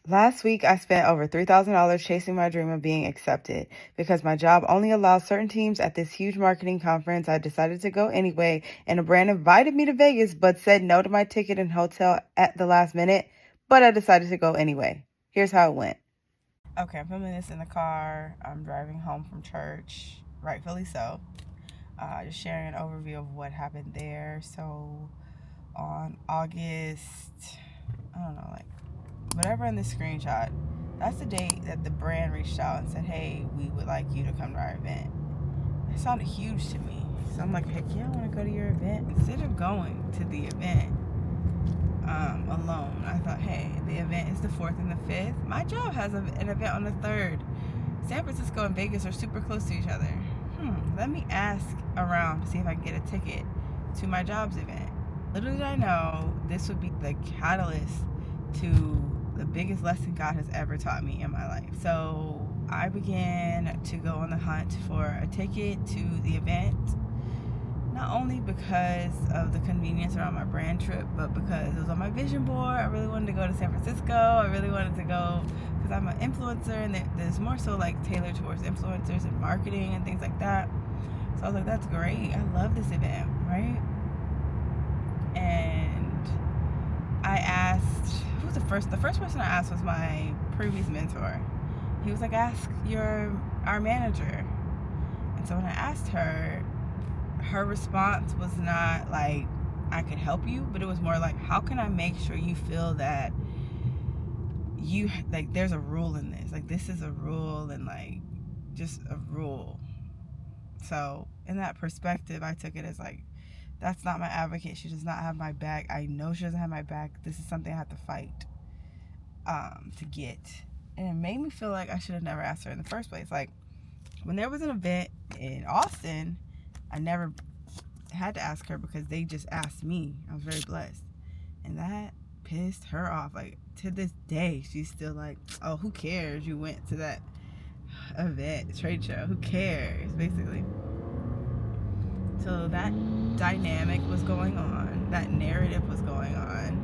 Last week, I spent over $3,000 chasing my dream of being accepted. Because my job only allows certain teams at this huge marketing conference, I decided to go anyway, and a brand invited me to Vegas but said no to my ticket and hotel at the last minute, but I decided to go anyway. Here's how it went. Okay, I'm filming this in the car. I'm driving home from church, rightfully so. Just sharing an overview of what happened there. So, on August, I don't know, like whatever in the screenshot, that's the date that the brand reached out and said, hey, we would like you to come to our event. It sounded huge to me. So I'm like, heck yeah, I want to go to your event. Instead of going to the event alone, I thought, hey, the event is the 4th and the 5th. My job has an event on the 3rd. San Francisco and Vegas are super close to each other. Let me ask around to see if I can get a ticket to my job's event. Little did I know this would be the catalyst to the biggest lesson God has ever taught me in my life. So I began to go on the hunt for a ticket to the event, not only because of the convenience around my brand trip, but because it was on my vision board. I really wanted to go to San Francisco. I really wanted to go because I'm an influencer, and there's more so like tailored towards influencers and marketing and things like that. So I was like, that's great. I love this event, right? And I asked, who was the first person I asked was my previous mentor. He was like, ask our manager. And so when I asked her response was not like, I could help you, but it was more like, how can I make sure you feel that you, like, there's a rule in this, like, this is a rule, and like, just a rule. So in that perspective, I took it as like, that's not my advocate. She does not have my back. I know she doesn't have my back. This is something I have to fight to get. And it made me feel like I should have never asked her in the first place. Like, when there was an event in Austin, I never had to ask her because they just asked me. I was very blessed. And that pissed her off. Like, to this day, she's still like, oh, who cares? You went to that event, trade show. Who cares, basically. So that dynamic was going on. That narrative was going on.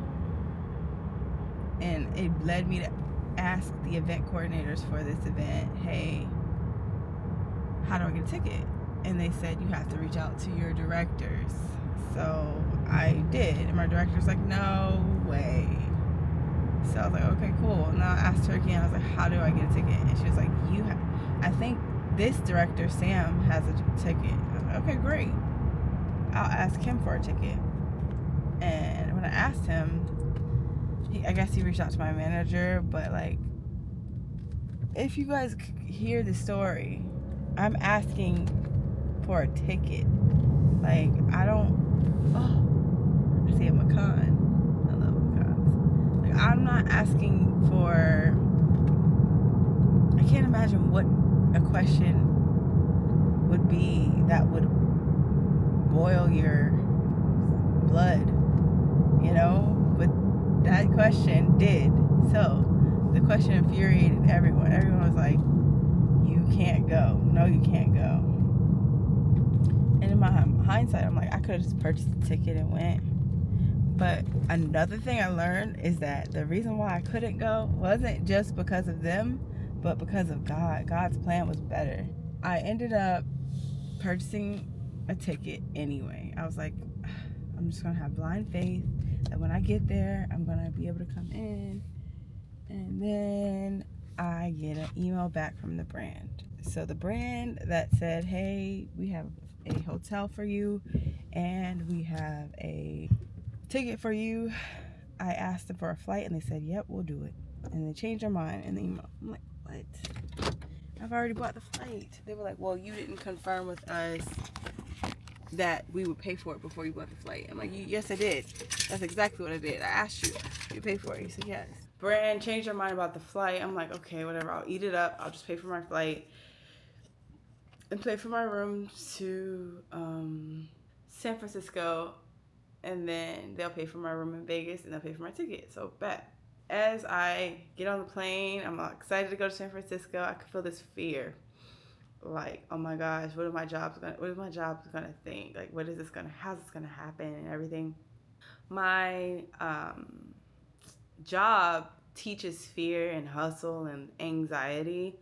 And it led me to ask the event coordinators for this event, hey, how do I get a ticket? And they said, you have to reach out to your directors. So I did. And my director's like, no way. So I was like, okay, cool. And I asked her again. I was like, how do I get a ticket? And she was like, I think this director, Sam, has a ticket. I was like, okay, great. I'll ask him for a ticket. And when I asked him, I guess he reached out to my manager, but like, if you guys hear the story, I'm asking for a ticket. Like, I see a macan. I love macans. Like, I'm not asking for, I can't imagine what a question would be that would boil your blood, you know? But that question did. So the question infuriated everyone. Everyone was like, you can't go. No, you can't go. And in my hindsight, I'm like, I could have just purchased a ticket and went. But another thing I learned is that the reason why I couldn't go wasn't just because of them, but because of God. God's plan was better. I ended up purchasing a ticket anyway. I was like, I'm just going to have blind faith that when I get there, I'm going to be able to come in. And then I get an email back from the brand. So the brand that said, hey, we have a hotel for you and we have a ticket for you. I asked them for a flight and they said, yep, we'll do it. And they changed their mind in the email. I'm like, what? I've already bought the flight. They were like, well, you didn't confirm with us that we would pay for it before you bought the flight. I'm like, yes, I did. That's exactly what I did. I asked you, you pay for it. You said yes. Brand changed their mind about the flight. I'm like, okay, whatever. I'll eat it up. I'll just pay for my flight and pay for my room to San Francisco, and then they'll pay for my room in Vegas and they'll pay for my ticket. So bet. As I get on the plane, I'm excited to go to San Francisco. I could feel this fear. Like, oh my gosh, what is my job gonna think? Like, how's this gonna happen and everything? My job teaches fear and hustle and anxiety.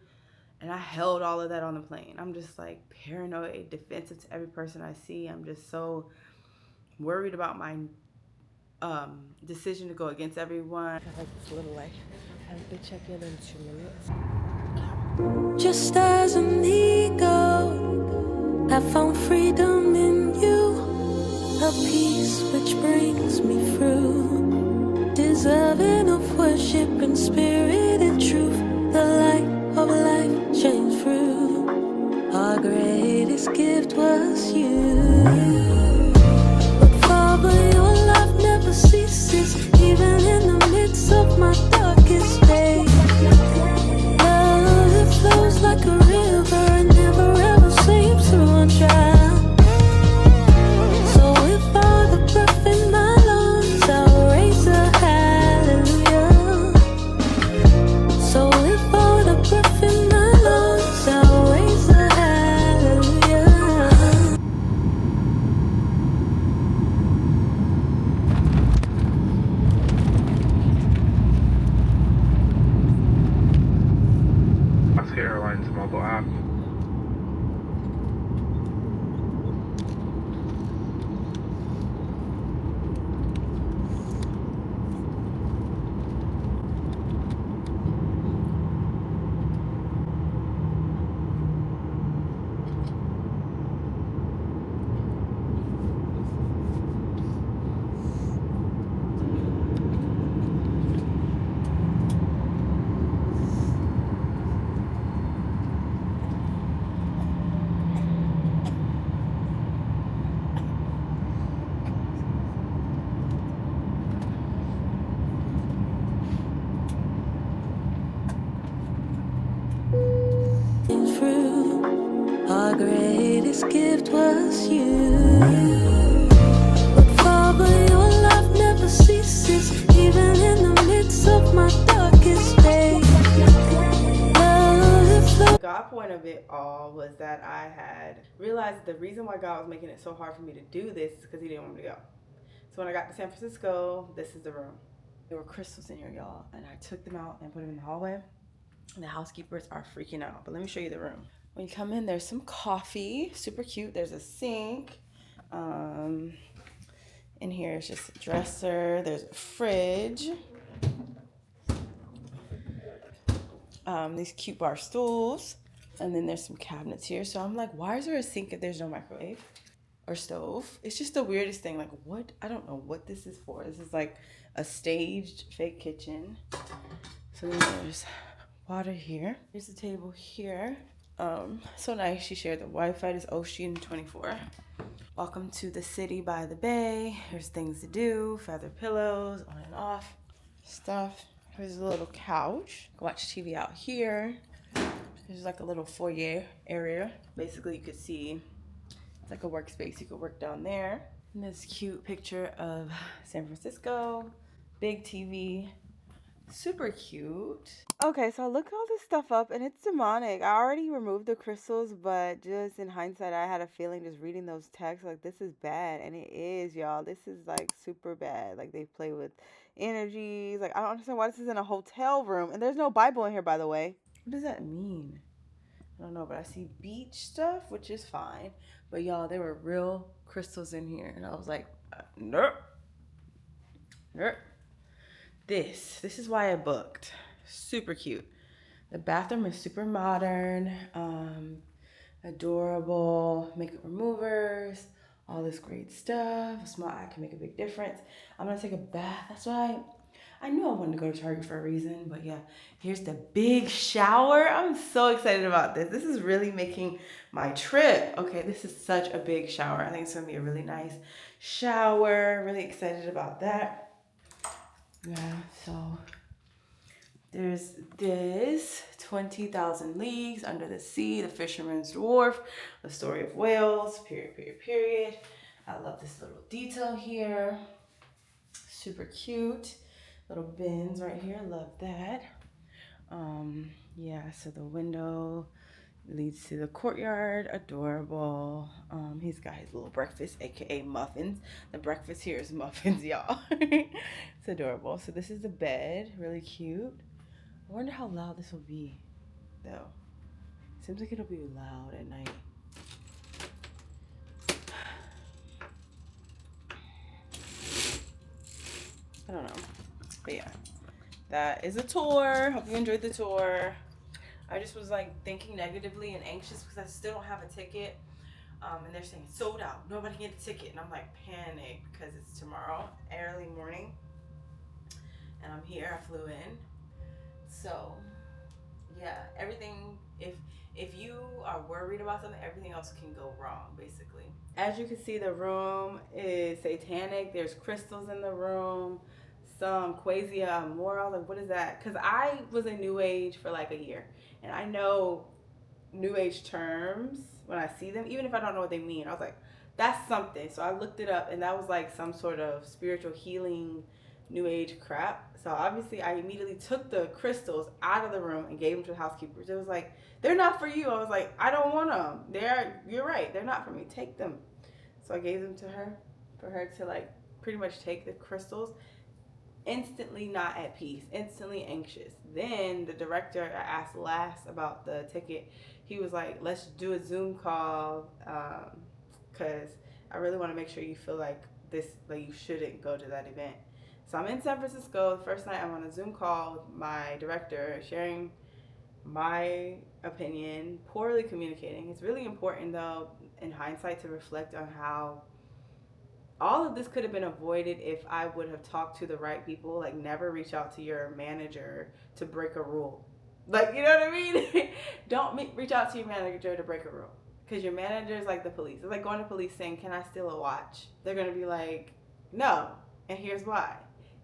And I held all of that on the plane. I'm just like paranoid, defensive to every person I see. I'm just so worried about my decision to go against everyone. I like this little like, I have to check in 2 minutes. Just as an eagle, I found freedom in you, a peace which brings me through, deserving of worship in spirit and truth. The light of life shines through. Our greatest gift was you. But Father, your love never ceases, even in the midst of my darkest days. Love, it flows like a river and never ever seems to run dry. So if all the breath in my lungs, I'll raise a hallelujah. So if all the breath in my lungs, I'll raise a hallelujah. Airlines mobile app. Through, our greatest gift was you. But Father, your love never ceases, even in the midst of my darkest days. The God point of it all was that I had realized the reason why God was making it so hard for me to do this is because he didn't want me to go. So when I got to San Francisco, this is the room. There were crystals in here, y'all, and I took them out and put them in the hallway. And the housekeepers are freaking out. But let me show you the room. When you come in, there's some coffee, super cute. There's a sink. In here is just a dresser. There's a fridge. These cute bar stools. And then there's some cabinets here. So I'm like, why is there a sink if there's no microwave or stove? It's just the weirdest thing. Like, what? I don't know what this is for. This is like a staged fake kitchen. So then there's water here. Here's the table here. So nice. She shared the Wi-Fi. Is Ocean 24. Welcome to the city by the bay. There's things to do. Feather pillows, on and off stuff. Here's a little couch. Watch TV out here. There's like a little foyer area. Basically, you could see it's like a workspace. You could work down there. And this cute picture of San Francisco. Big TV. Super cute. Okay, so I looked all this stuff up and it's demonic. I already removed the crystals, but just in hindsight, I had a feeling just reading those texts, like this is bad. And it is, y'all. This is like super bad. Like they play with energies. Like I don't understand why this is in a hotel room. And there's no Bible in here, by the way. What does that mean? I don't know, but I see beach stuff, which is fine. But y'all, there were real crystals in here. And I was like, nope. Nope. This is why I booked. Super cute. The bathroom is super modern, adorable, makeup removers, all this great stuff. A small act can make a big difference. I'm gonna take a bath. That's why I knew I wanted to go to Target for a reason, but yeah, here's the big shower. I'm so excited about this. This is really making my trip. Okay, this is such a big shower. I think it's gonna be a really nice shower. Really excited about that. Yeah, so there's this 20,000 Leagues Under the Sea, The Fisherman's Wharf, The Story of Whales, period. I love this little detail here. Super cute. Little bins right here, love that. Yeah, so the window Leads to the courtyard. Adorable. He's got his little breakfast, aka muffins. The breakfast here is muffins, y'all. It's adorable. So this is the bed. Really cute. I wonder how loud this will be, though. Seems like it'll be loud at night. I don't know. But yeah, that is a tour. Hope you enjoyed the tour. I just was like thinking negatively and anxious because I still don't have a ticket. And they're saying sold out. Nobody can get a ticket. And I'm like panicked because it's tomorrow, early morning. And I'm here. I flew in. So yeah, everything, if you are worried about something, everything else can go wrong, basically. As you can see, the room is satanic. There's crystals in the room, some quasia moral. Like, what is that? Because I was in New Age for like a year, and I know New Age terms when I see them, even if I don't know what they mean. I was like, that's something. So I looked it up, and that was like some sort of spiritual healing New Age crap. So obviously I immediately took the crystals out of the room and gave them to the housekeepers. It was like, they're not for you. I was like, I don't want them. You're right. They're not for me. Take them. So I gave them to her for her to like pretty much take the crystals. Instantly not at peace, instantly anxious. Then the director, I asked last about the ticket. He was like, let's do a Zoom call because I really want to make sure you feel like this, like you shouldn't go to that event. So I'm in San Francisco. The first night I'm on a Zoom call with my director, sharing my opinion, poorly communicating. It's really important though, in hindsight, to reflect on how all of this could have been avoided if I would have talked to the right people. Like, never reach out to your manager to break a rule. Like, you know what I mean? Don't reach out to your manager to break a rule. Because your manager is like the police. It's like going to police saying, can I steal a watch? They're going to be like, no. And here's why.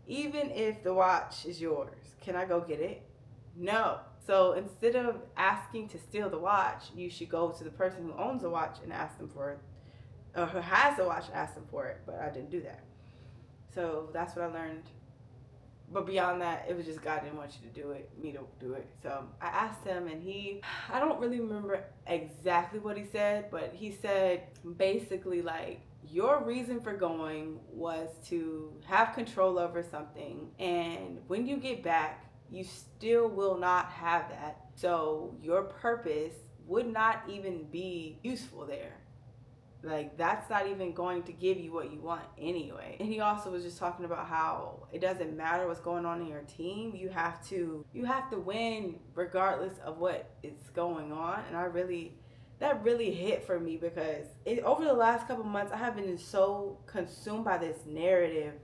Even if the watch is yours, can I go get it? No. So instead of asking to steal the watch, you should go to the person who owns the watch and ask them for it. Or who has the watch and ask them for it. But I didn't do that. So that's what I learned. But beyond that, it was just God didn't want you to do it, me to do it. So I asked him, and I don't really remember exactly what he said, but he said basically like, your reason for going was to have control over something, and when you get back, you still will not have that. So your purpose would not even be useful there. Like, that's not even going to give you what you want anyway. And he also was just talking about how it doesn't matter what's going on in your team. You have to win regardless of what is going on. And that really hit for me because over the last couple months, I have been so consumed by this narrative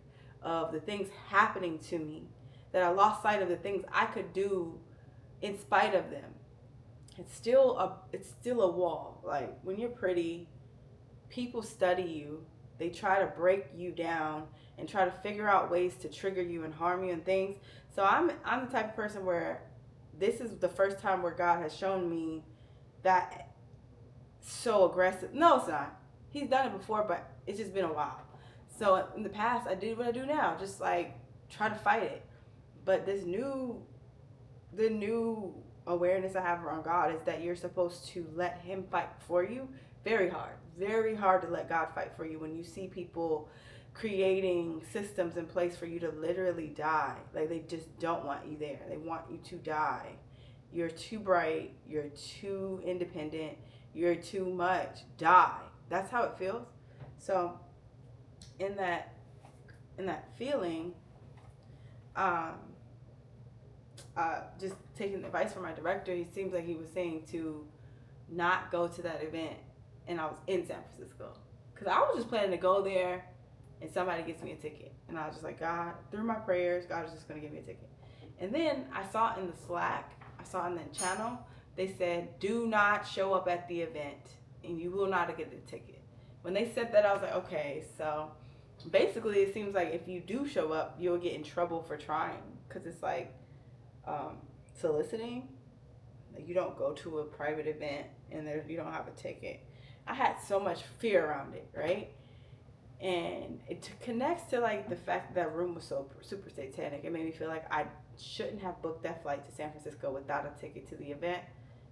of the things happening to me that I lost sight of the things I could do in spite of them. It's still a wall. Like, when you're pretty, people study you. They try to break you down and try to figure out ways to trigger you and harm you and things. So I'm the type of person where this is the first time where God has shown me that so aggressive. No, it's not. He's done it before, but it's just been a while. So in the past, I did what I do now, just like try to fight it. But the new awareness I have around God is that you're supposed to let him fight for you. Very hard to let God fight for you when you see people creating systems in place for you to literally die. Like, they just don't want you there. They want you to die. You're too bright. You're too independent. You're too much. Die. That's how it feels. So in that feeling, just taking advice from my director, he seems like he was saying to not go to that event. And I was in San Francisco because I was just planning to go there and somebody gets me a ticket. And I was just like, God, through my prayers, God is just going to give me a ticket. And then I saw in the Slack, I saw in the channel, they said, do not show up at the event and you will not get the ticket. When they said that, I was like, okay. So basically it seems like if you do show up, you'll get in trouble for trying because it's like soliciting. Like, you don't go to a private event and you don't have a ticket. I had so much fear around it, right? And it connects to like the fact that room was so super satanic. It made me feel like I shouldn't have booked that flight to San Francisco without a ticket to the event.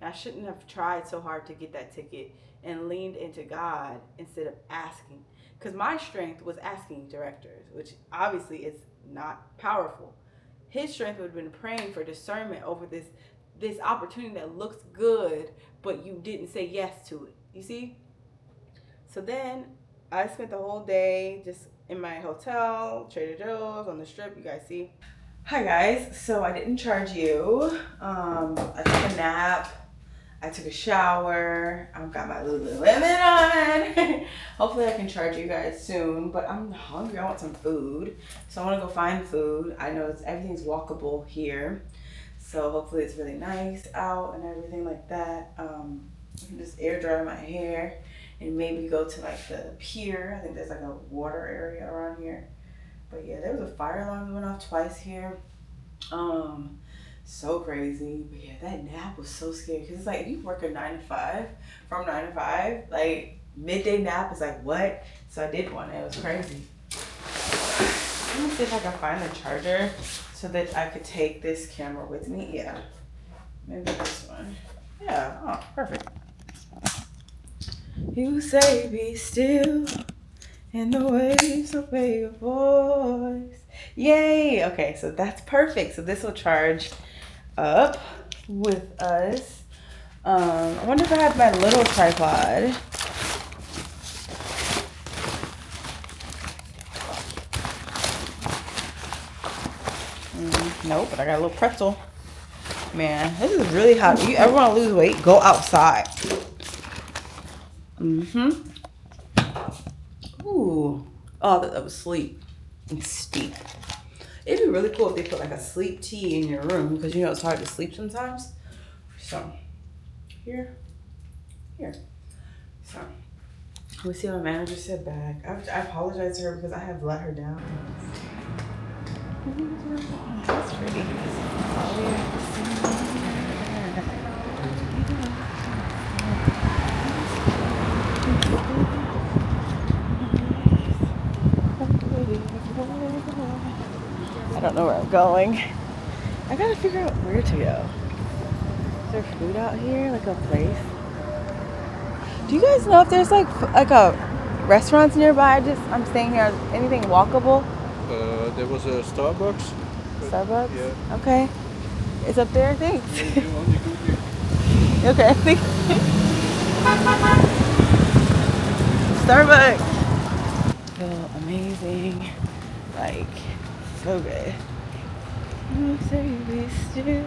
I shouldn't have tried so hard to get that ticket and leaned into God instead of asking. Because my strength was asking directors, which obviously is not powerful. His strength would have been praying for discernment over this opportunity that looks good, but you didn't say yes to it. You see? So then I spent the whole day just in my hotel, Trader Joe's, on the strip. You guys see? Hi guys. So I didn't charge you. I took a nap. I took a shower. I've got my Lululemon on. Hopefully I can charge you guys soon, but I'm hungry. I want some food. So I want to go find food. I know everything's walkable here. So hopefully it's really nice out and everything like that. I can just air dry my hair and maybe go to like the pier. I think there's like a water area around here. But yeah, there was a fire alarm that went off twice here. So crazy. But yeah, that nap was so scary because it's like if you work a 9 to 5, from 9 to 5, like midday nap is like what? So I did one. It was crazy. Let me see if I can find the charger so that I could take this camera with me. Yeah, maybe this one. Yeah. Oh, perfect. You say be still and the waves obey your voice. Yay! Okay, so that's perfect. So this will charge up with us. I wonder if I have my little tripod. Nope, but I got a little pretzel. Man, this is really hot. If you ever want to lose weight, go outside. Ooh. Oh, that was sleep and steep. It'd be really cool if they put like a sleep tea in your room because you know it's hard to sleep sometimes. So, here. So, we see what my manager said back. I apologize to her because I have let her down. That's pretty. I don't know where I'm going. I gotta figure out where to go. Is there food out here? Like a place? Do you guys know if there's like a restaurants nearby? I'm staying here. Anything walkable? There was a Starbucks. Starbucks? Yeah. Okay. It's up there, thanks. Yeah, you only Google. Okay, thanks. Starbucks. Feel amazing. Like, so good. You say be still.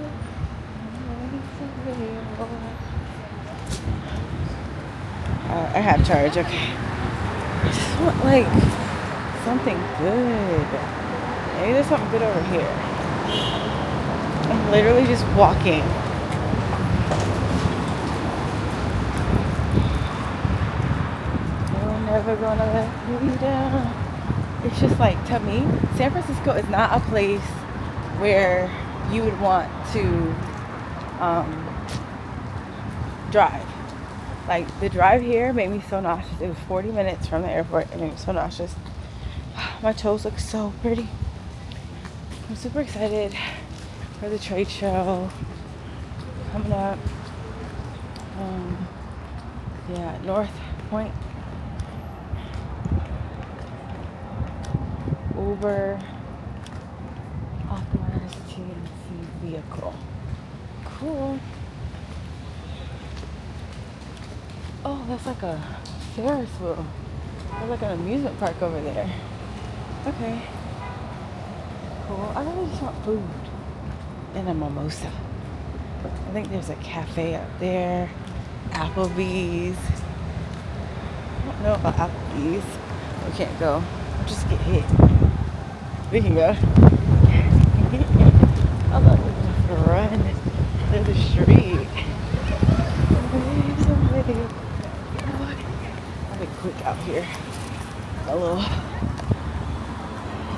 I have charge, okay. I just want like something good. Maybe there's something good over here. I'm literally just walking. You're never gonna let me down. It's just like, to me, San Francisco is not a place where you would want to drive. Like, the drive here made me so nauseous. It was 40 minutes from the airport. It made me so nauseous. My toes look so pretty. I'm super excited for the trade show coming up. Yeah, North Point. Uber authorized TNC vehicle. Cool. Oh, that's like a Ferris wheel. There's like an amusement park over there. Okay. Cool. I really just want food and a mimosa. I think there's a cafe up there. Applebee's. I don't know about Applebee's. We can't go. We'll just get hit. We can go. I love it. Just run through the street. I'll be quick out here. A little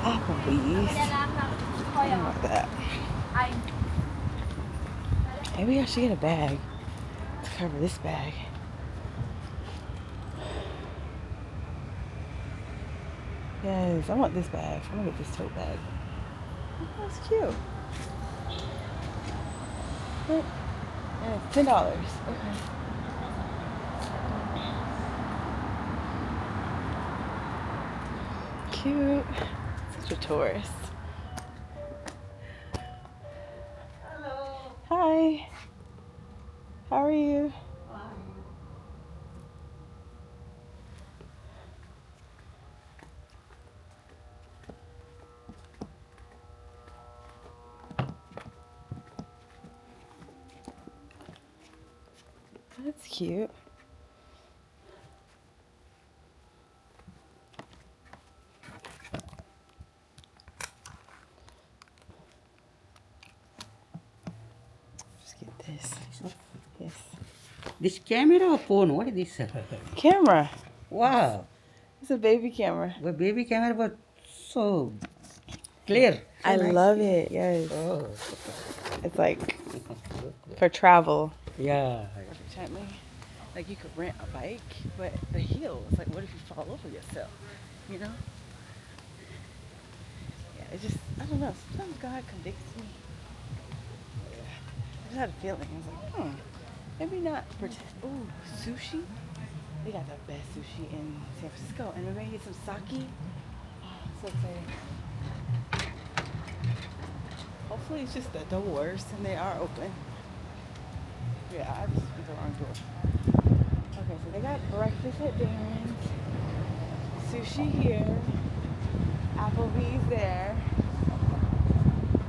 Applebee's. Something like that. Maybe I should get a bag to cover this bag. Yes, I want this bag. I'm gonna get this tote bag. Oh, that's cute. But And it's $10. Okay. Cute. Such a tourist. Hello. Hi. How are you? That's cute. Just get this. Yes. This camera or phone? What is this? Camera. Wow. It's a baby camera. The baby camera, but so clear. So I nice. love it. Yes. Oh. It's like for travel. Yeah. Gently. Like you could rent a bike, but the heels, like what if you fall over yourself? You know? Yeah, it's just, I don't know. Sometimes God convicts me. I just had a feeling. I was like, maybe not pretend. Ooh, sushi? They got the best sushi in San Francisco. And we're going to get some sake. Oh, so excited. Hopefully it's just the doors and they are open. Yeah, I just went the wrong door. Okay, so they got breakfast at Darren's, sushi here, Applebee's there. I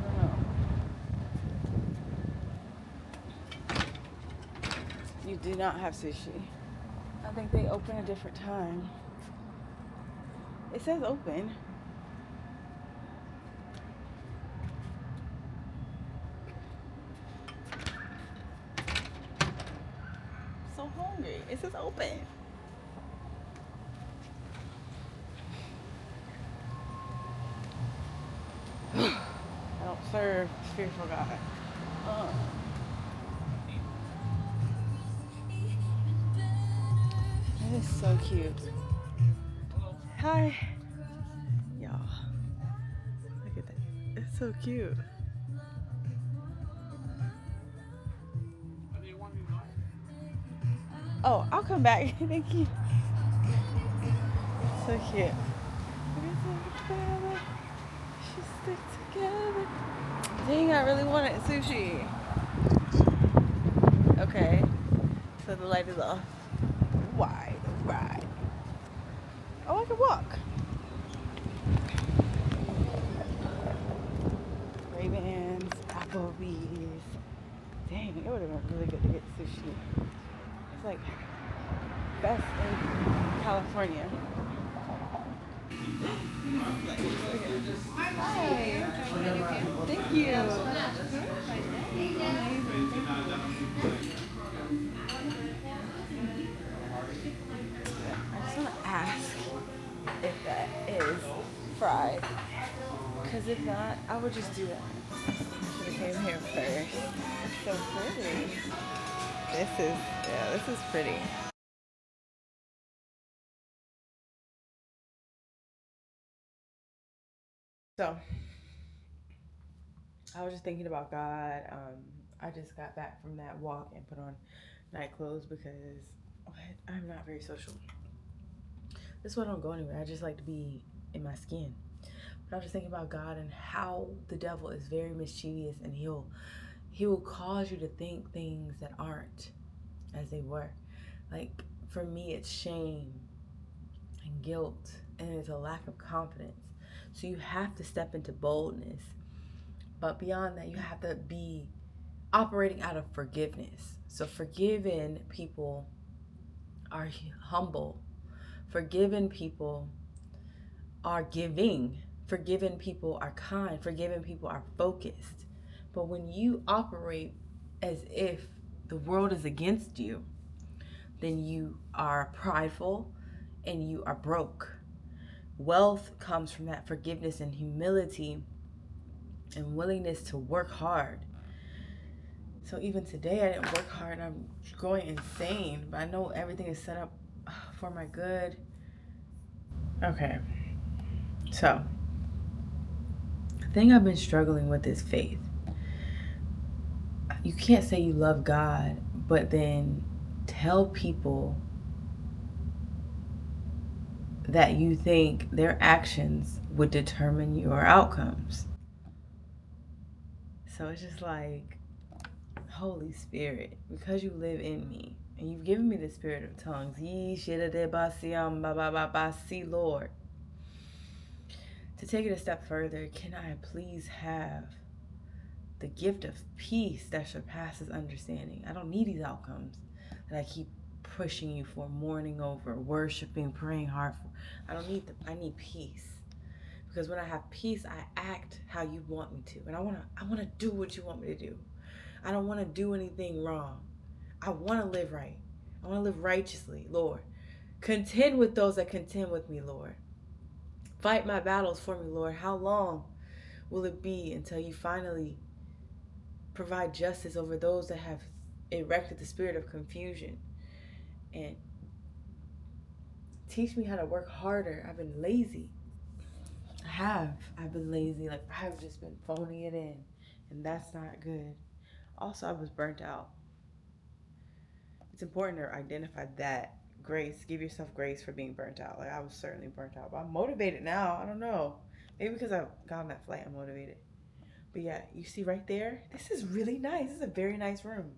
don't know. You do not have sushi. I think they open a different time. It says open. So hungry. It says open. I don't serve fearful God. That is so cute. Hi. Y'all. Look at that. It's so cute. Oh, I'll come back. Thank you. So cute. We stick together. She stick together. Dang, I really wanted sushi. Okay. So the light is off. Why the ride? Oh, I can walk. Ray-Bans, Applebee's. Dang, it would have been really good to get sushi. It's like best in California. Hi. Thank you. I just want to ask if that is fried. Because if not, I would just do that. I should have came here first. It's so pretty. This is pretty. So, I was just thinking about God. I just got back from that walk and put on night clothes because I'm not very social. This is why I don't go anywhere. I just like to be in my skin. But I was just thinking about God and how the devil is very mischievous, and he will cause you to think things that aren't as they were. Like for me, it's shame and guilt, and it's a lack of confidence. So you have to step into boldness. But beyond that, you have to be operating out of forgiveness. So forgiven people are humble. Forgiven people are giving. Forgiven people are kind. Forgiven people are focused. But when you operate as if the world is against you, then you are prideful and you are broke. Wealth comes from that forgiveness and humility and willingness to work hard. So even today I didn't work hard and I'm going insane, but I know everything is set up for my good. Okay. So the thing I've been struggling with is faith. you can't say you love God, but then tell people that you think their actions would determine your outcomes. So it's just like, Holy Spirit, because you live in me and you've given me the spirit of tongues, Lord, to take it a step further, can I please have the gift of peace that surpasses understanding? I don't need these outcomes that I keep pushing you for, mourning over, worshiping, praying hard for. I don't need them. I need peace. Because when I have peace, I act how you want me to. And I wanna do what you want me to do. I don't want to do anything wrong. I want to live right. I want to live righteously, Lord. Contend with those that contend with me, Lord. Fight my battles for me, Lord. How long will it be until you finally provide justice over those that have erected the spirit of confusion? And teach me how to work harder. I've been lazy. I've been lazy. Like, I've just been phoning it in. And that's not good. Also, I was burnt out. It's important to identify that. Grace. Give yourself grace for being burnt out. Like, I was certainly burnt out. But I'm motivated now. I don't know. Maybe because I got on that flight, I'm motivated. But yeah, you see right there? This is really nice. This is a very nice room.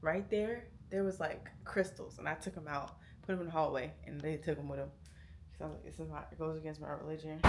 Right there, there was like crystals. And I took them out, put them in the hallway, and they took them with them. So it goes against my religion.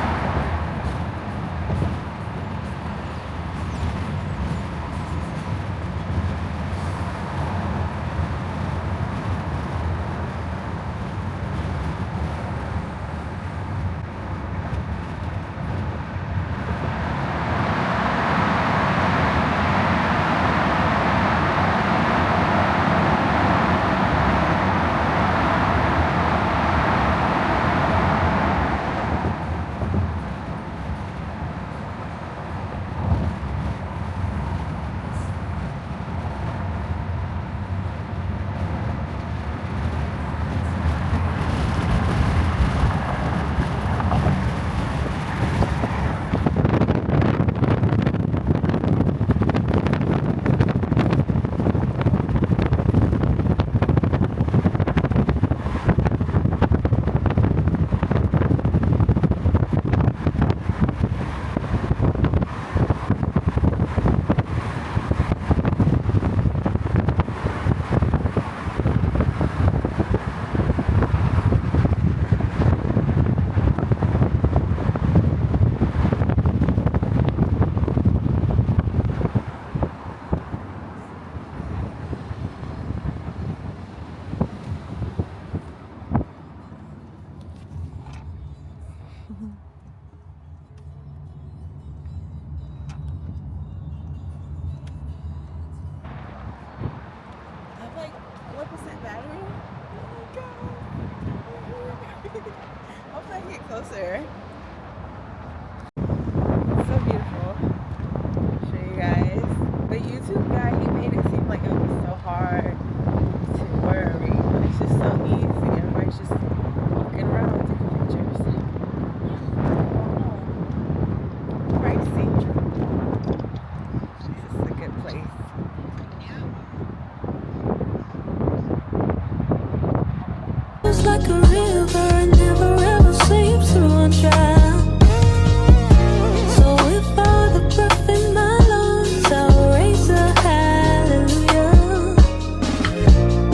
I'm like 4% battery. Oh my god. Hopefully I can get closer. It's so beautiful. I'll show you guys. The YouTube guy, he made it seem like it would be so hard to worry. But it's just so easy. Everybody's just walking around taking pictures. Pricey. This is a good place. It's like a river and never ever seems to run dry. So if all the breath in my lungs, I'll raise a hallelujah.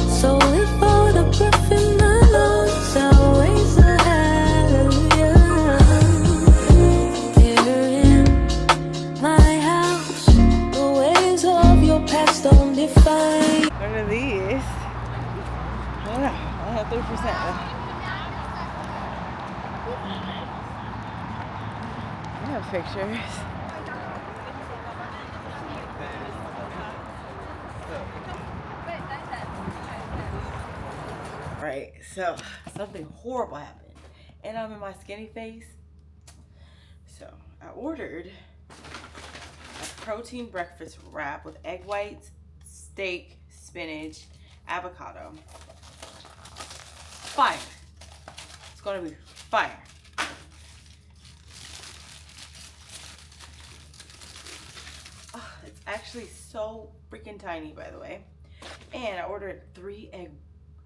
So if all the breath in my lungs, I'll raise a hallelujah. Here in my house, the ways of your past don't define. What are these? I don't know. I have 3%. I have pictures. Right, so something horrible happened. And I'm in my skinny face. So I ordered a protein breakfast wrap with egg whites, steak, spinach, avocado. Fire. It's gonna be fire. Oh, it's actually so freaking tiny, by the way. And I ordered 3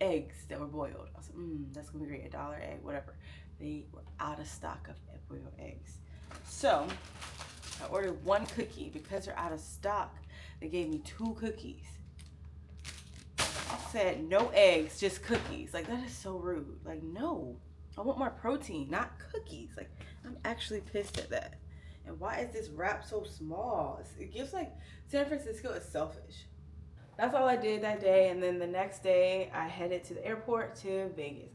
eggs that were boiled. I was like, that's gonna be great, $1 egg, whatever. They were out of stock of boiled eggs. So I ordered 1 cookie. Because they're out of stock, they gave me 2 cookies. I said no eggs, just cookies. Like, that is so rude. Like, no, I want more protein, not cookies. Like, I'm actually pissed at that. And why is this wrap so small? It gives like San Francisco is selfish. That's all I did that day. And then the next day I headed to the airport to Vegas.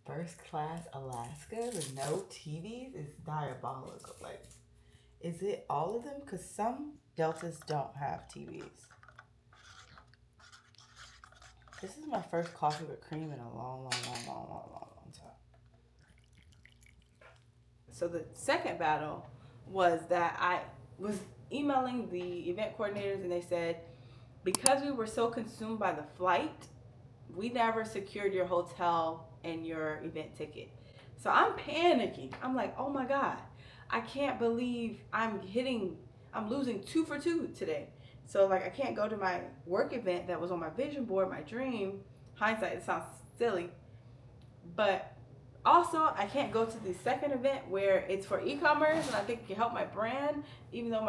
First class Alaska with no TVs is diabolical. Like, is it all of them? Because some Deltas don't have TVs. This is my first coffee with cream in a long time. So the second battle was that I was emailing the event coordinators and they said, because we were so consumed by the flight, we never secured your hotel and your event ticket. So I'm panicking. I'm like, oh my God, I can't believe I'm losing 2 for 2 today. So like, I can't go to my work event that was on my vision board, my dream. Hindsight, it sounds silly. But also, I can't go to the second event where it's for e-commerce and I think it can help my brand, even though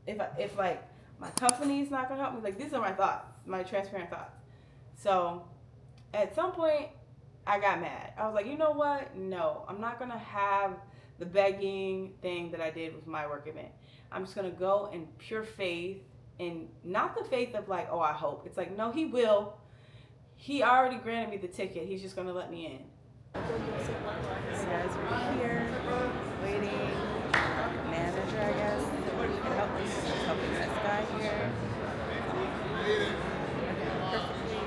if like my company's not gonna help me. Like, these are my thoughts, my transparent thoughts. So at some point, I got mad. I was like, you know what? No, I'm not gonna have the begging thing that I did with my work event. I'm just gonna go in pure faith, and not the faith of like, oh, I hope. It's like, no, he will. He already granted me the ticket. He's just gonna let me in. So guys, we're here waiting. Manager, I guess, can help me. She's helping this guy here. Perfectly.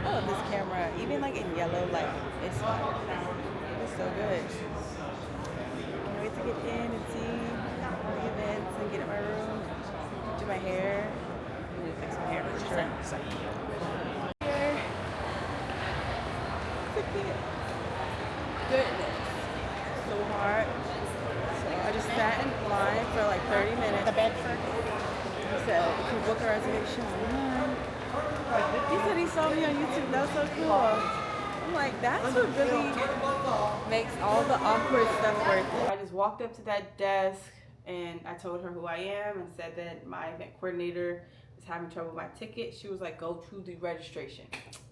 Oh, this camera, even like in yellow light, it's fine. It's so good. Can't wait to get in and see all the events and get in my room, do my hair. I need to fix my hair for sure. So. Here. Goodness. So hard. So I just sat in line for like 30 minutes. The Bedford. He said, if you book a reservation online. He said he saw me on YouTube. That was so cool. I'm like, that's what really makes all the awkward stuff worth it. I just walked up to that desk and I told her who I am and said that my event coordinator was having trouble with my ticket. She was like, go to the registration.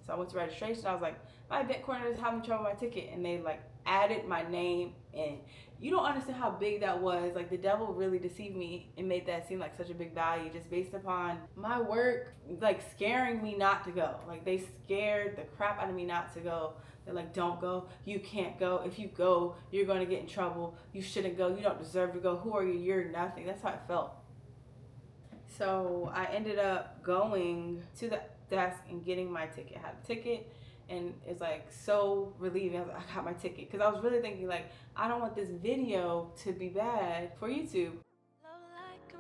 So I went to registration. I was like, my event coordinator is having trouble with my ticket. And they like added my name in. You don't understand how big that was. Like, the devil really deceived me and made that seem like such a big value just based upon my work, like scaring me not to go. Like, they scared the crap out of me not to go. They're like, don't go, you can't go. If you go, you're gonna get in trouble. You shouldn't go, you don't deserve to go. Who are you? You're nothing. That's how I felt. So I ended up going to the desk and getting my ticket. I had a ticket. And it's like so relieving. I was like, I got my ticket. Because I was really thinking, like, I don't want this video to be bad for YouTube. Love like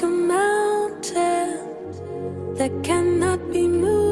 a mountain that cannot be moved.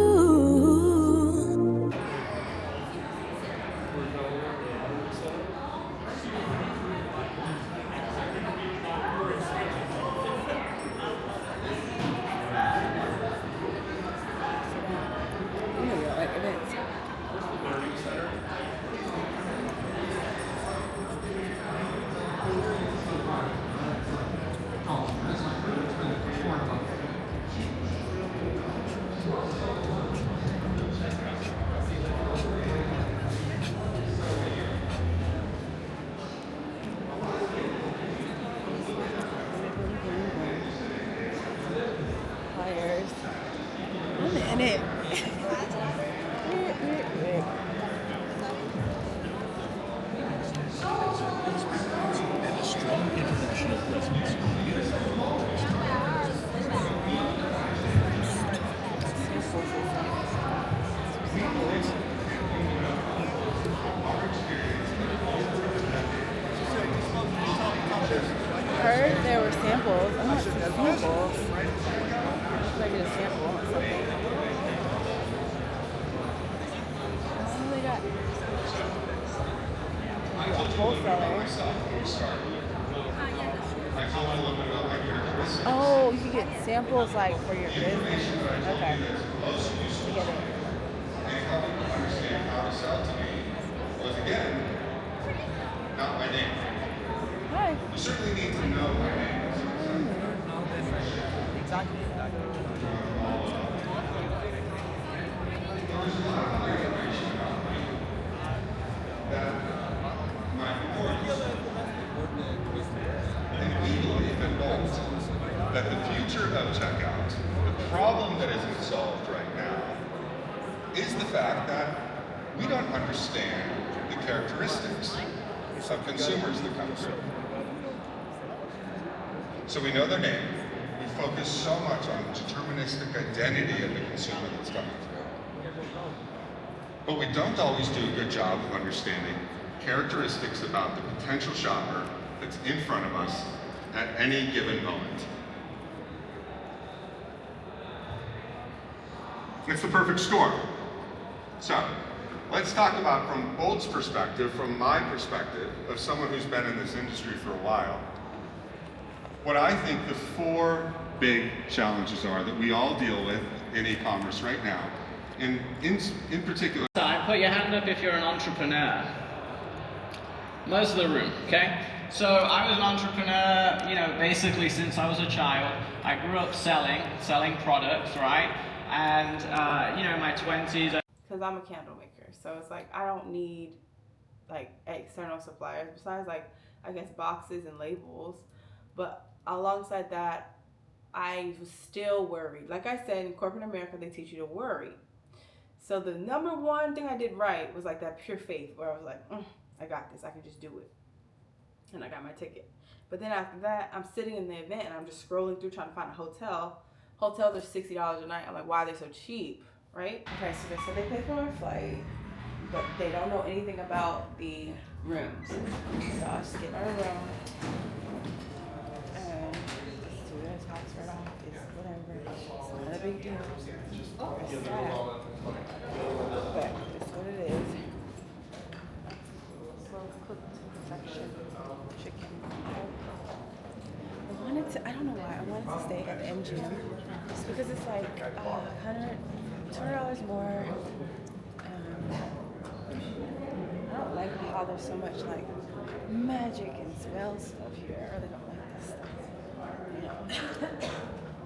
samples. I want some samples. Should I get a sample or something? I only got a wholesaler. Oh, you can get samples like for your business. Okay. I get it. Not my name. Hi. You certainly need to know my name. Exactly. And we believe in both that the future of checkout, the problem that isn't solved right now, is the fact that we don't understand the characteristics of consumers that come through. So we know their name. We focus so much on the deterministic identity of the consumer that's coming through. But we don't always do a good job of understanding characteristics about the potential shopper that's in front of us at any given moment. It's the perfect storm. So, let's talk about from Bolt's perspective, from my perspective, of someone who's been in this industry for a while, what I think the 4 big challenges are that we all deal with in e-commerce right now. And in particular, Put your hand up if you're an entrepreneur. Most of the room, okay? So I was an entrepreneur, you know, basically since I was a child. I grew up selling products, right? And, you know, in my 20s. Because I'm a candle maker, so it's like I don't need like external suppliers besides like I guess boxes and labels. But alongside that, I was still worried. Like I said, in corporate America, they teach you to worry. So the number one thing I did right was like that pure faith where I was like, I got this, I can just do it. And I got my ticket. But then after that, I'm sitting in the event and I'm just scrolling through trying to find a hotel. Hotels are $60 a night. I'm like, why are they so cheap, right? Okay, so they said they pay for my flight, but they don't know anything about the rooms. So I'll just get my room. And just do this, hops right off. It's whatever. It's not a big deal. It's sad. But it's what it is. Slow cooked perfection chicken. I don't know why, I wanted to stay at the MGM. Just because it's like $200 more. I don't like how there's so much like magic and spell stuff here. I really don't like this stuff. You know.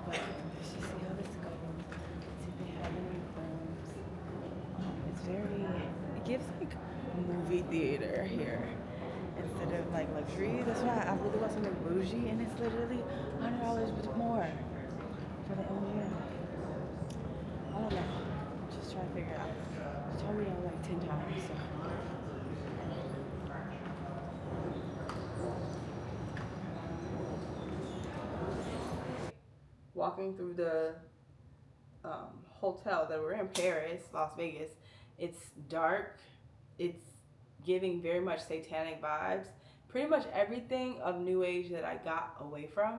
But let's just see how this goes. See if they have any rooms. It gives like movie theater here instead of like luxury. That's why I really want something bougie, and it's literally $100 more for the MGM. I don't know. Just trying to figure it out. She told me I'm like 10 times. So. Walking through the hotel that we're in, Paris, Las Vegas, it's dark. It's giving very much satanic vibes. Pretty much everything of New Age that I got away from.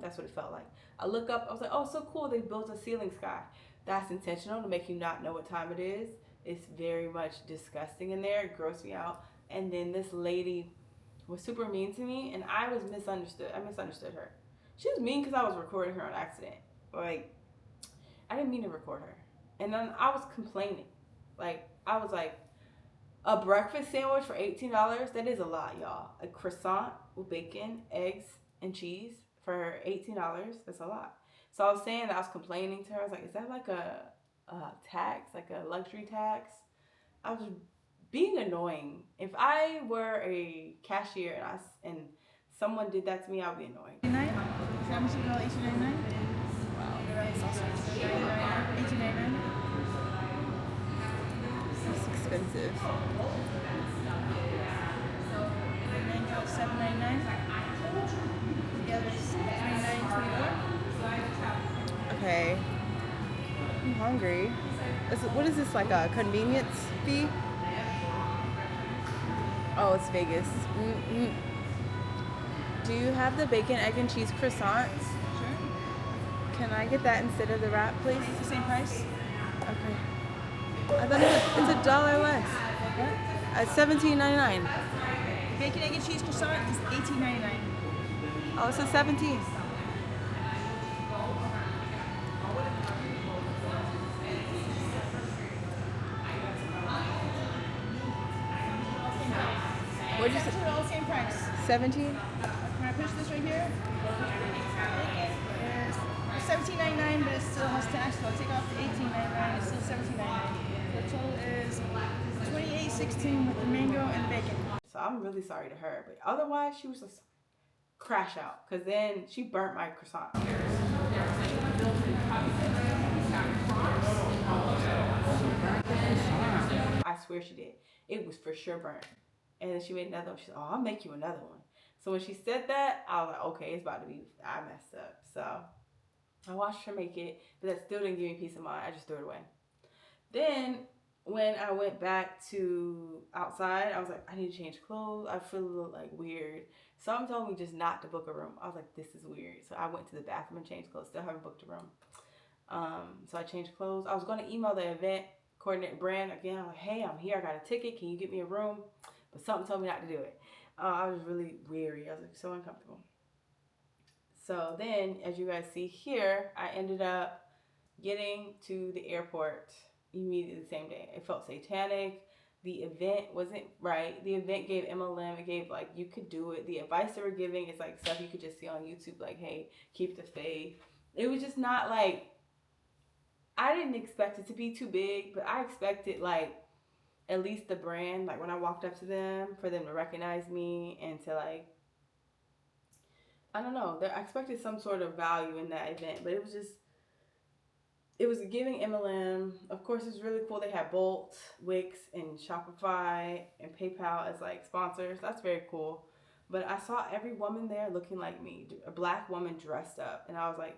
That's what it felt like. I look up, I was like, oh, so cool, they built a ceiling sky. That's intentional to make you not know what time it is. It's very much disgusting in there. It grossed me out. And then this lady was super mean to me, and I was misunderstood. I misunderstood her. She was mean because I was recording her on accident. Like, I didn't mean to record her. And then I was complaining. Like, I was like, a breakfast sandwich for $18? That is a lot, y'all. A croissant with bacon, eggs, and cheese for $18? That's a lot. So I was saying that I was complaining to her. I was like, is that like a tax, like a luxury tax? I was being annoying. If I were a cashier and someone did that to me, I would be annoying. It's expensive. Okay. I'm hungry. What is this, like a convenience fee? Oh, it's Vegas. Do you have the bacon, egg, and cheese croissants? Sure. Can I get that instead of the wrap, please? It's the same price. Okay. I thought it's $1 less. What? At $17.99. Bacon, egg, and cheese croissant is $18.99. Oh, it's a 17. What'd you say? They're all the same price. 17? Can I push this right here? It's $17.99, but it still has tax, so I'll take off the $18.99. It's still $17.99. The total is $28.16 with the mango and the bacon. So I'm really sorry to her, but otherwise she was just crash out, because then she burnt my croissant. I swear she did. It was for sure burnt. And then she made another one. She said, oh, I'll make you another one. So when she said that, I was like, okay, it's about to be, I messed up. So I watched her make it, but that still didn't give me peace of mind. I just threw it away. Then when I went back to outside, I was like, I need to change clothes. I feel a little like weird. Someone told me just not to book a room. I was like, this is weird. So I went to the bathroom and changed clothes. Still haven't booked a room. So I changed clothes. I was going to email the event coordinator brand again. I'm like, hey, I'm here. I got a ticket. Can you get me a room? But something told me not to do it. I was really weary. I was like so uncomfortable. So then, as you guys see here, I ended up getting to the airport immediately the same day. It felt satanic. The event wasn't right. The event gave MLM. It gave like, you could do it. The advice they were giving is like stuff you could just see on YouTube. Like, hey, keep the faith. It was just not like, I didn't expect it to be too big, but I expected like, at least the brand, like when I walked up to them, for them to recognize me and to like, I don't know, I expected some sort of value in that event, but it was just, it was giving MLM. Of course, it's really cool. They have Bolt, Wix, and Shopify, and PayPal as like sponsors. That's very cool. But I saw every woman there looking like me, a black woman dressed up. And I was like,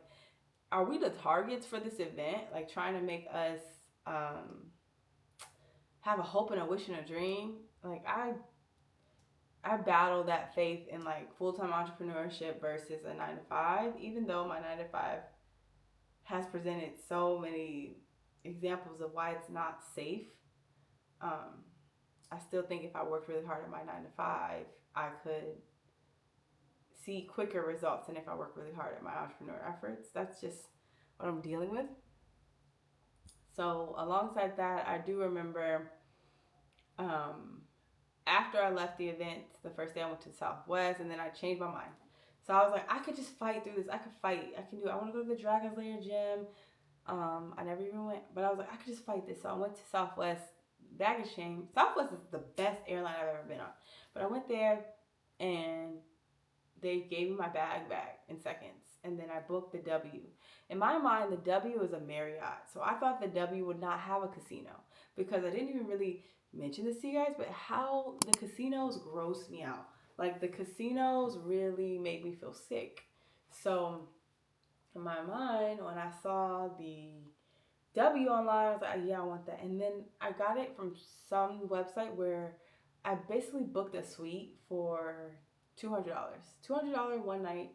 are we the targets for this event? Like trying to make us, have a hope and a wish and a dream. Like I battle that faith in like full-time entrepreneurship versus a 9-to-5, even though my 9-to-5 has presented so many examples of why it's not safe. I still think if I worked really hard at my 9-to-5, I could see quicker results than if I work really hard at my entrepreneur efforts. That's just what I'm dealing with. So alongside that, I do remember after I left the event, the first day I went to Southwest, and then I changed my mind. So I was like, I could just fight through this. I could fight. I can do it. I want to go to the Dragon's Lair gym. I never even went, but I was like, I could just fight this. So I went to Southwest. Baggage shame. Southwest is the best airline I've ever been on. But I went there, and they gave me my bag back in seconds. And then I booked the W. In my mind, the W is a Marriott. So I thought the W would not have a casino, because I didn't even really mention this to you guys, but how the casinos gross me out. Like the casinos really made me feel sick. So in my mind, when I saw the W online, I was like, yeah, I want that. And then I got it from some website where I basically booked a suite for $200. $200 one night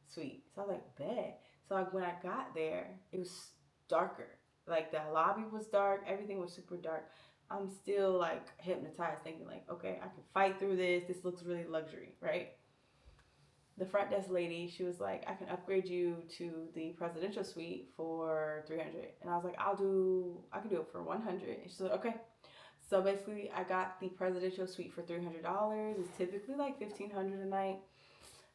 suite. So I was like, bet. So like when I got there, it was darker. Like the lobby was dark. Everything was super dark. I'm still like hypnotized, thinking like, okay, I can fight through this. This looks really luxury, right? The front desk lady, she was like, I can upgrade you to the presidential suite for $300. And I was like, I can do it for $100. And she's like, okay. So basically I got the presidential suite for $300. It's typically like $1,500 a night.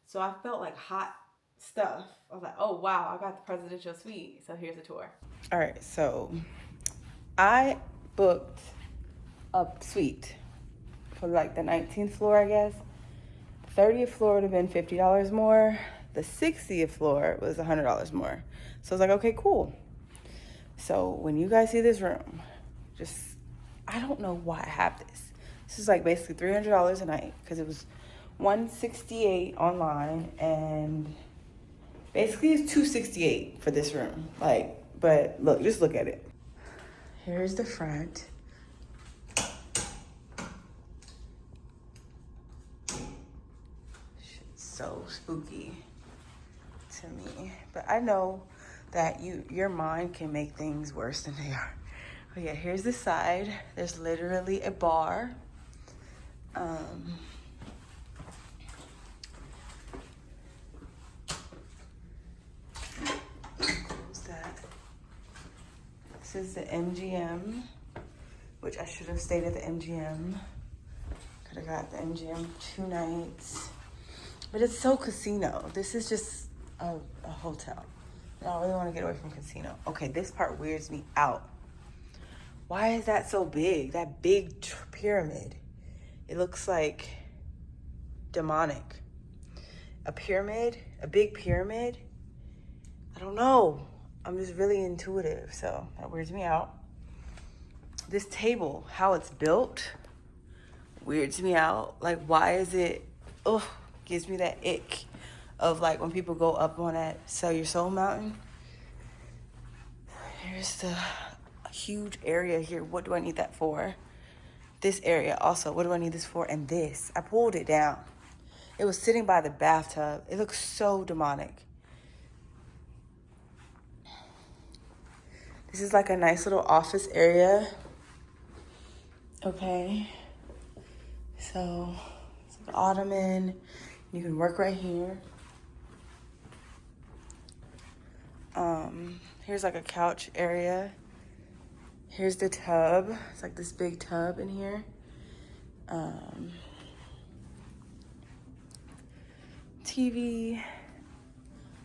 So I felt like hot stuff. I was like, oh wow, I got the presidential suite. So here's a tour. All right, so I booked a suite for like the 19th floor, I guess. 30th floor would have been $50 more. The 60th floor was $100 more. So I was like, okay, cool. So when you guys see this room, I don't know why I have this. This is like basically $300 a night, because it was $168 online, and basically it's $268 for this room. Like, but look, just look at it. Here's the front. so spooky to me. But I know that your mind can make things worse than they are. Oh yeah, here's the side. There's literally a bar. Close that. This is the MGM, which I should have stayed at the MGM. Could have got the MGM 2 nights. But it's so casino. This is just a hotel. I don't really want to get away from casino. Okay, this part weirds me out. Why is that so big? That big pyramid. It looks like demonic. A pyramid? A big pyramid? I don't know. I'm just really intuitive, so that weirds me out. This table, how it's built, weirds me out. Like, why is it, gives me that ick of like when people go up on that Sell Your Soul mountain. Here's the huge area here. What do I need that for? This area also, what do I need this for? And this, I pulled it down. It was sitting by the bathtub. It looks so demonic. This is like a nice little office area. Okay. So, it's an ottoman. You can work right here. Here's like a couch area. Here's the tub. It's like this big tub in here. TV.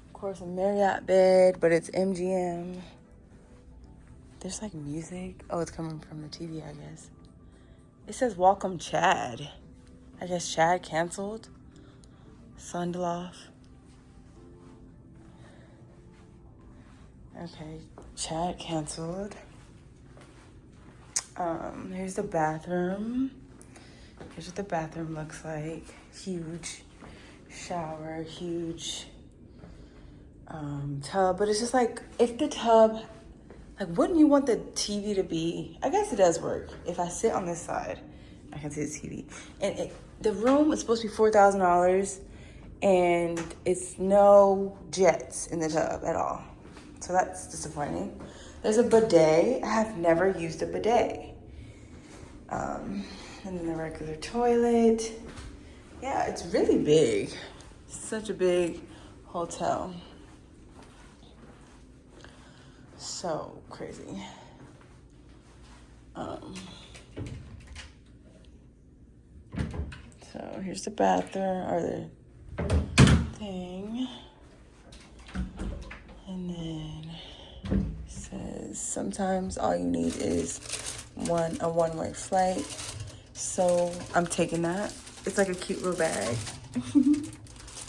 Of course, a Marriott bed, but it's MGM. There's like music. Oh, it's coming from the TV, I guess. It says welcome Chad. I guess Chad canceled. Sundeloff. Okay, Chad canceled. Here's the bathroom. Here's what the bathroom looks like. Huge shower, huge tub. But it's just like, if the tub, like, wouldn't you want the TV to be, I guess it does work. If I sit on this side, I can see the TV. And the room is supposed to be $4,000, and it's no jets in the tub at all. So that's disappointing. There's a bidet. I have never used a bidet. And then the regular toilet. Yeah, it's really big. Such a big hotel. So crazy. So here's the bathroom, or the thing. And then it says sometimes all you need is a one-way flight. So I'm taking that. It's like a cute little bag.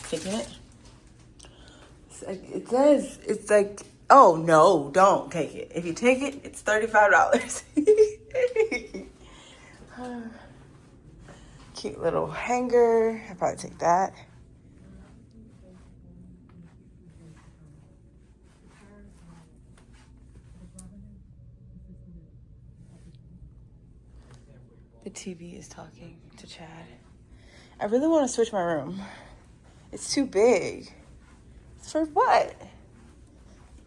Taking it. It says, it's like, oh no, don't take it. If you take it, it's $35. Cute little hanger. I'll probably take that. The TV is talking to Chad. I really want to switch my room. It's too big. For what?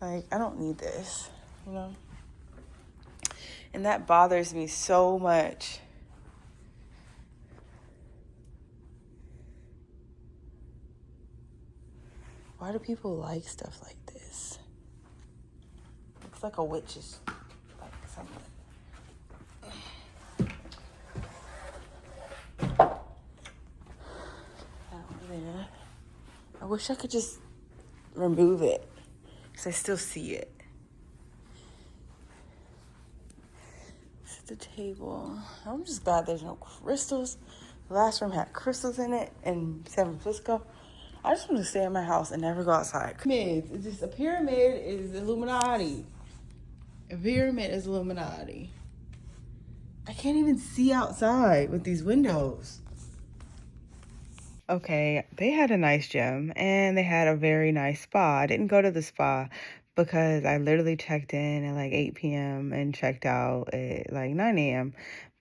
Like, I don't need this, you know? And that bothers me so much. Why do people like stuff like this? Looks like a witch is like something. There. I wish I could just remove it, because I still see it. This is the table. I'm just glad there's no crystals. The last room had crystals in it in San Francisco. I just want to stay in my house and never go outside. Pyramids. It's just, a pyramid is Illuminati. A pyramid is Illuminati. I can't even see outside with these windows. Okay, they had a nice gym and they had a very nice spa. I didn't go to the spa because I literally checked in at like 8 p.m. and checked out at like 9 a.m.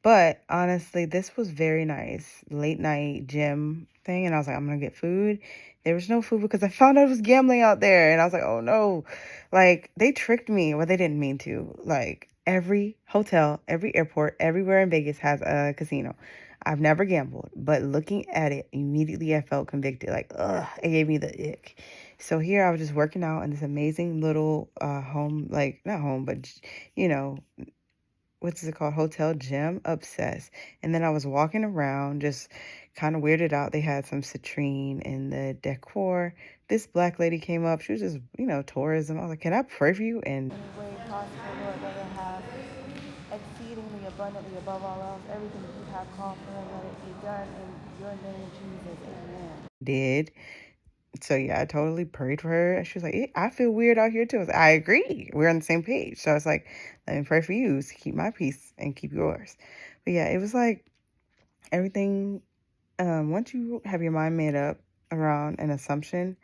But honestly, this was very nice. Late night gym thing. And I was like, I'm going to get food There was no food because I found out it was gambling out there. And I was like, oh no. Like, they tricked me. Well, they didn't mean to. Like, every hotel, every airport, everywhere in Vegas has a casino. I've never gambled, but looking at it, immediately I felt convicted. Like, ugh, it gave me the ick. So here I was just working out in this amazing little home, like, not home, but, you know, what's it called? Hotel gym, obsessed. And then I was walking around, just kind of weirded out. They had some citrine in the decor. This black lady came up. She was just, tourism. I was like, can I pray for you? And Any way possible, Lord, let her have exceedingly abundantly above all else, everything that you have called for her, let it be done in your name, Jesus. Amen. did. So yeah, I totally prayed for her. She was like, I feel weird out here too. I was like, I agree. We're on the same page. So I was like, let me pray for you to keep my peace and keep yours. But yeah, it was like everything. Once you have your mind made up around an assumption,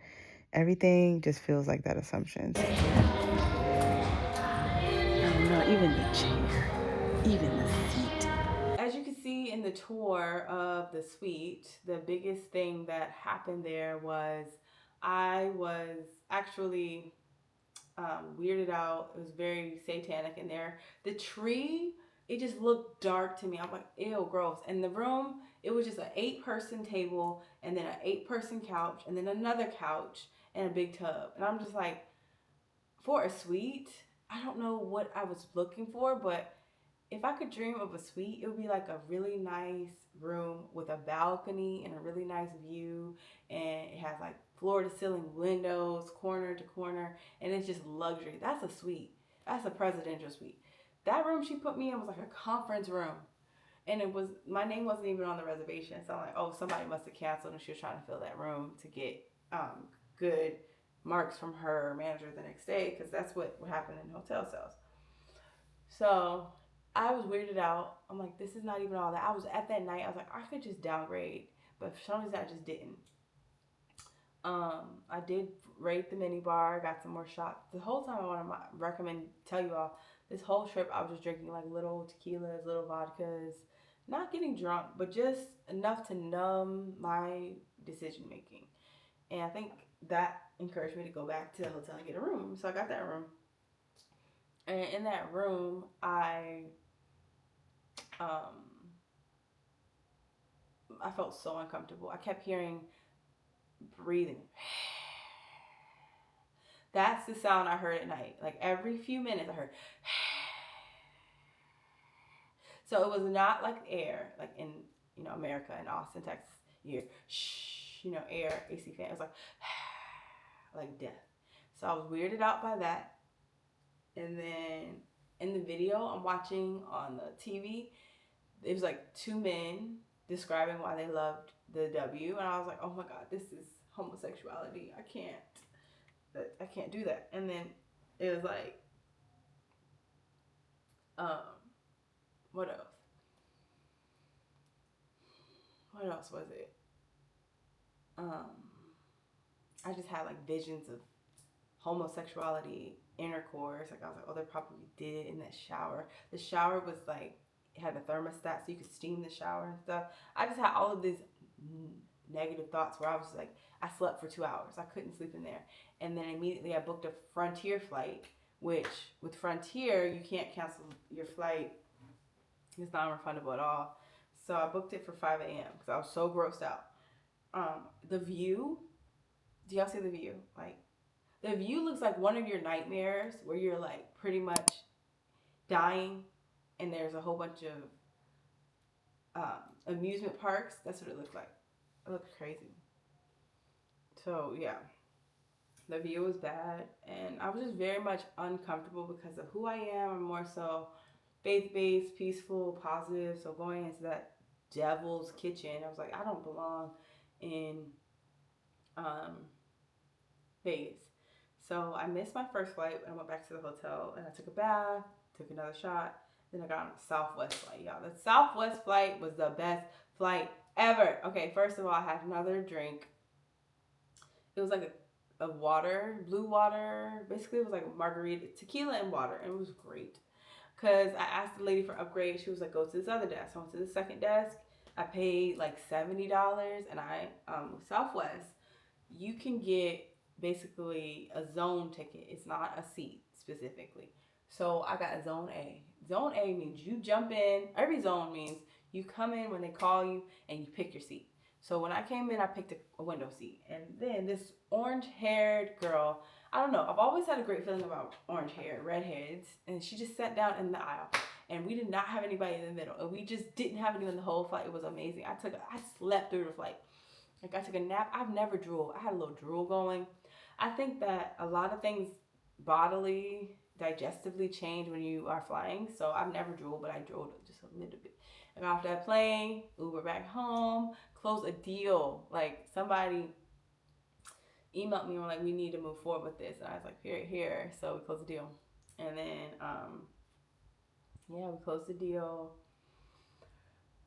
everything just feels like that assumption. I don't know, even the chair, even the seat. As you can see in the tour of the suite, the biggest thing that happened there was I was actually weirded out. It was very satanic in there. The tree, it just looked dark to me. I'm like, ew, gross. And the room, it was just an 8-person table and then an 8-person couch and then another couch and a big tub. And I'm just like, for a suite, I don't know what I was looking for, but if I could dream of a suite, it would be like a really nice room with a balcony and a really nice view, and it has like floor to ceiling windows, corner to corner, and it's just luxury. That's a suite. That's a presidential suite. That room she put me in was like a conference room, and it was, my name wasn't even on the reservation. So I'm like, oh, somebody must have canceled, and she was trying to fill that room to get good marks from her manager the next day, because that's what happened in hotel sales. So I was weirded out. I'm like, this is not even all that. I was at that night. I was like, I could just downgrade, but for some reason I just didn't. I did rate the mini bar. Got some more shots. The whole time I want to tell you all, this whole trip I was just drinking like little tequilas, little vodkas, not getting drunk, but just enough to numb my decision making. And I think that encouraged me to go back to the hotel and get a room. So I got that room. And in that room, I felt so uncomfortable. I kept hearing breathing. That's the sound I heard at night. Like every few minutes I heard. So it was not like air, like in, America, in Austin, Texas, you hear air, AC fan. It was like like death. So I was weirded out by that. And then in the video I'm watching on the TV, it was like 2 men describing why they loved the W, and I was like, oh my god, this is homosexuality. I can't do that. And then it was like, what else? What else was it? I just had like visions of homosexuality, intercourse. Like I was like, oh, they probably did it in that shower. The shower was like, it had a thermostat so you could steam the shower and stuff. I just had all of these negative thoughts where I was like, I slept for 2 hours. I couldn't sleep in there. And then immediately I booked a Frontier flight, which with Frontier, you can't cancel your flight. It's non-refundable at all. So I booked it for 5 a.m. because I was so grossed out. The view, do y'all see the view? Like, the view looks like one of your nightmares where you're like pretty much dying and there's a whole bunch of amusement parks. That's what it looked like. It looked crazy. So yeah, the view was bad and I was just very much uncomfortable because of who I am. I'm more so faith-based, peaceful, positive. So going into that devil's kitchen, I was like, I don't belong in Vegas. So I missed my first flight and I went back to the hotel and I took a bath, took another shot, then I got on a Southwest flight, y'all. The Southwest flight was the best flight ever. Okay, first of all, I had another drink. It was like a water, blue water. Basically, it was like a margarita, tequila and water. And it was great. Because I asked the lady for upgrade. She was like, go to this other desk. I went to the second desk. I paid like $70 and I, Southwest, you can get basically a zone ticket. It's not a seat specifically. So I got zone A. Zone A means you jump in. Every zone means you come in when they call you and you pick your seat. So when I came in, I picked a window seat. And then this orange-haired girl, I don't know, I've always had a great feeling about orange hair, red hair. And she just sat down in the aisle. And we did not have anybody in the middle. And we just didn't have anyone the whole flight. It was amazing. I slept through the flight. Like, I took a nap. I've never drooled. I had a little drool going. I think that a lot of things bodily, digestively change when you are flying. So I've never drooled, but I drooled just a little bit. And after that plane, Uber back home, close a deal. Like, somebody emailed me and were like, we need to move forward with this. And I was like, here. So we closed the deal. And then, we closed the deal.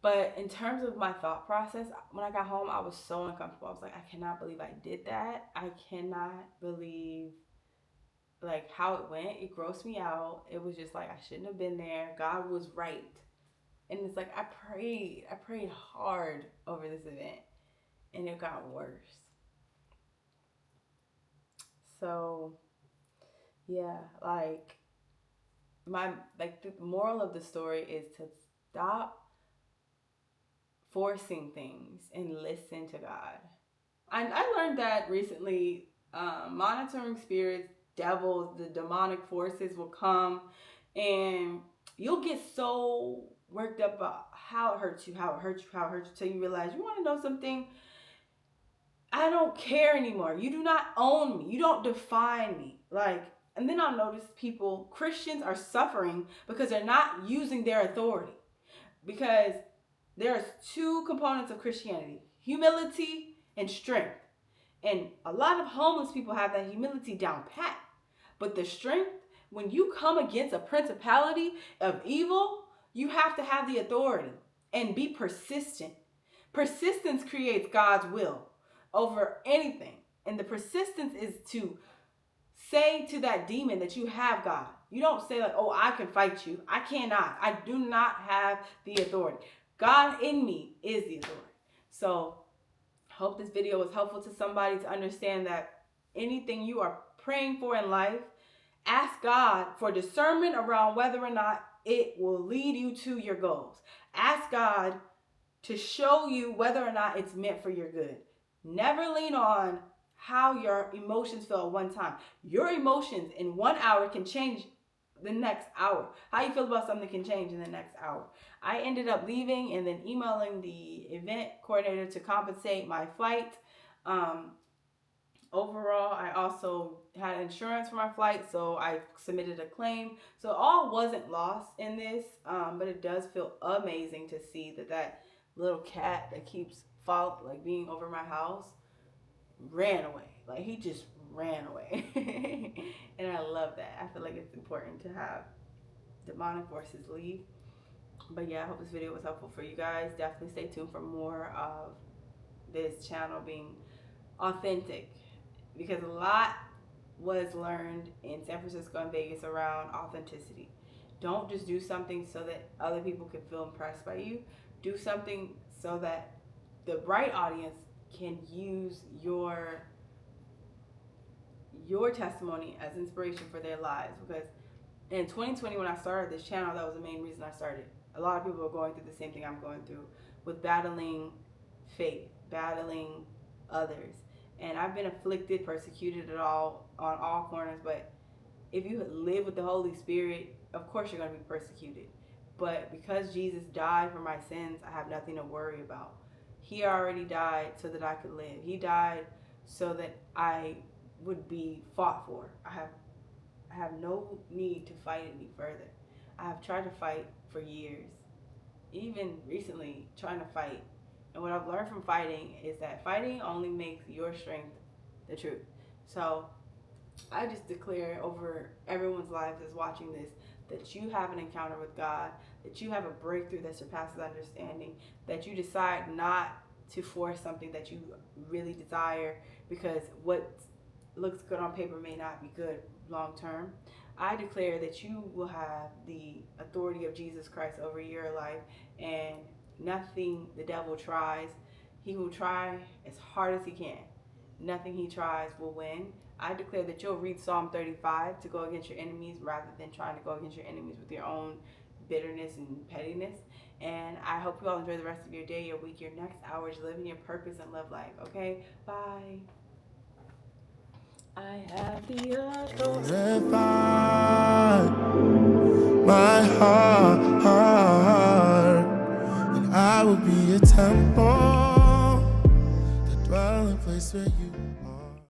But in terms of my thought process, when I got home, I was so uncomfortable. I was like, I cannot believe I did that. I cannot believe like how it went. It grossed me out. It was just like, I shouldn't have been there. God was right. And it's like, I prayed hard over this event and it got worse. So yeah, like the moral of the story is to stop forcing things and listen to God. I learned that recently. Monitoring spirits, devils, the demonic forces will come and you'll get so worked up about how it hurts you, till you realize, you want to know something? I don't care anymore. You do not own me. You don't define me. And then I'll notice Christians are suffering because they're not using their authority. Because there's two components of Christianity: humility and strength. And a lot of homeless people have that humility down pat. But the strength, when you come against a principality of evil, you have to have the authority and be persistent. Persistence creates God's will over anything. And the persistence is to say to that demon that you have God. You don't say like, oh, I can fight you. I cannot. I do not have the authority. God in me is the authority. So hope this video was helpful to somebody to understand that anything you are praying for in life, ask God for discernment around whether or not it will lead you to your goals. Ask God to show you whether or not it's meant for your good. Never lean on how your emotions feel at one time. Your emotions in 1 hour can change the next hour. How you feel about something can change in the next hour. I ended up leaving and then emailing the event coordinator to compensate my flight. Overall, I also had insurance for my flight, so I submitted a claim. So all wasn't lost in this, but it does feel amazing to see that little cat that keeps being over my house ran away. Like, he just ran away. And I love that. I feel like it's important to have demonic forces leave. But yeah, I hope this video was helpful for you guys. Definitely stay tuned for more of this channel being authentic, because a lot was learned in San Francisco and Vegas around authenticity. Don't just do something so that other people can feel impressed by you. Do something so that the right audience can use your testimony as inspiration for their lives. Because in 2020, when I started this channel, that was the main reason I started. A lot of people are going through the same thing I'm going through with battling faith, battling others. And I've been afflicted, persecuted on all corners. But if you live with the Holy Spirit, of course you're going to be persecuted. But because Jesus died for my sins, I have nothing to worry about. He already died so that I could live. He died so that I would be fought for. I have no need to fight any further. I have tried to fight for years. Even recently, trying to fight. And what I've learned from fighting is that fighting only makes your strength the truth. So I just declare over everyone's lives that's watching this, that you have an encounter with God, that you have a breakthrough that surpasses understanding, that you decide not to force something that you really desire because what looks good on paper may not be good long term. I declare that you will have the authority of Jesus Christ over your life, and nothing the devil tries, he will try as hard as he can nothing he tries will win. I declare that you'll read Psalm 35 to go against your enemies rather than trying to go against your enemies with your own bitterness and pettiness. And I hope you all enjoy the rest of your day, your week, your next hours, living your purpose and love life. Okay? Bye. I have the authority. My heart, and I will be a temple, the dwelling place where you are.